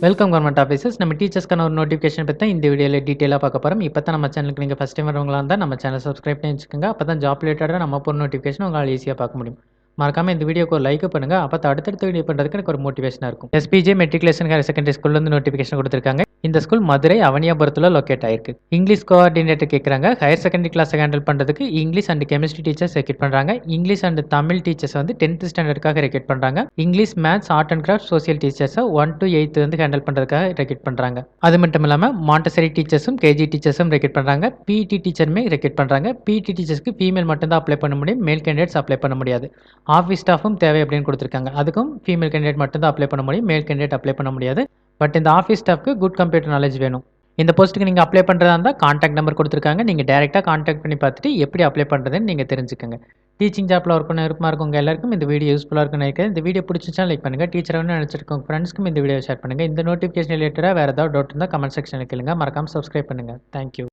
Welcome government officers. நம்ம டீச்சர்ஸ்க்கான ஒரு notification பத்தி இந்த வீடியோல டீட்டெயிலா பார்க்க போறோம். இப்போ தான் நம்ம சேனலுக்கு நீங்க ஃபர்ஸ்ட் டைம் வரவங்களா இருந்தா நம்ம சேனலை சப்ஸ்கிரைப் பண்ணி வச்சுக்கோங்க. அப்பதான் ஜாப் ரிலேட்டடா நம்ம போற நோட்டிஃபிகேஷன் உங்களால ஈஸியா பார்க்க முடியும். மறக்காம இந்த வீடியோக்கு ஒரு லைக் பண்ணுங்க. அப்பதான் அடுத்தடுத்த வீடியோ பண்றதுக்கு எனக்கு ஒரு மோட்டிவேஷனா இருக்கும். எஸ்பிஜே மெட்ரிகுலேஷன் ஹையர் செகண்டரி ஸ்கூல்ல இருந்து நோட்டிஃபிகேஷன் கொடுத்திருக்காங்க. இந்த ஸ்கூல் மதுரை அவனியாபுரத்துல லொகேட் ஆயிருக்கு. இங்கிலீஷ் கோஆர்டினேட்டர் கேட்குறாங்க. ஹையர் செகண்டரி கிளாஸ் ஹேண்டில் பண்றதுக்கு English and chemistry teachers recruit பண்றாங்க. இங்கிலீஷ் அண்ட் தமிழ் டீச்சர்ஸ் வந்து 10th ஸ்டாண்டர்டுக்காக ரெக்ரூட் பண்றாங்க. English, maths, art and craft, social டீச்சர்ஸை 1 to 8 வந்து ஹேண்டில் பண்றதுக்காக ரெக்ரூட் பண்றாங்க. அது மட்டும் இல்லாம மாண்டசரி டீச்சர்ஸும் கேஜி டீச்சர்ஸும் ரெக்ரூட் பண்றாங்க. பிடி டீச்சருமே ரெக்ரூட் பண்றாங்க. பிடி டீச்சர்ஸ்க்கு ஃபீமேல் மட்டும் தான் அப்ளை பண்ண முடியும். மேல் கேண்டிடேட்ஸ் அப்ளை பண்ண முடியாது. ஆஃபீஸ் ஸ்டாஃபும் தேவை அப்படின்னு கொடுத்துருக்காங்க. அதுக்கும் ஃபீமேல் கேண்டிடேட் மட்டும் தான் அப்ளை பண்ண முடியும். மேல் கேண்டிடேட் அப்ளை பண்ண முடியாது. பட் இந்த ஆஃபீஸ் ஸ்டாஃப்க்கு குட் கம்ப்யூட்டர் நாலேஜ் வேணும். இந்த போஸ்ட்டுக்கு நீங்கள் அப்ளை பண்ணுறதா இருந்தால் கான்டாக்ட் நம்பர் கொடுத்துருக்காங்க. நீங்கள் டேரெக்டாக கான்டாக்ட் பண்ணி பார்த்துட்டு எப்படி அப்ளை பண்ணுறதுன்னு நீங்கள் தெரிஞ்சுக்கோங்க. டீச்சிங் ஜாப்பில் ஒர்க் பண்ண விருப்பமாக இருக்கவங்க எல்லாருக்கும் இந்த வீடியோ யூஸ்ஃபுல்லாக இருக்குன்னு நினைக்கிறேன். இந்த வீடியோ பிடிச்சிச்சா லைக் பண்ணுங்கள். டீச்சராக நினச்சிருக்கோங்க ஃப்ரெண்ட்ஸ்க்கும் இந்த வீடியோ ஷேர் பண்ணுங்கள். இந்த நோட்டிஃபிகேஷன் ரிலேட்டடாக வேறு ஏதாவது டவுட் இருந்தால் கமெண்ட் செக்ஷனில் கேளுங்க. மறக்காமல் சப்ஸ்கிரைப் பண்ணுங்கள். தேங்க்யூ.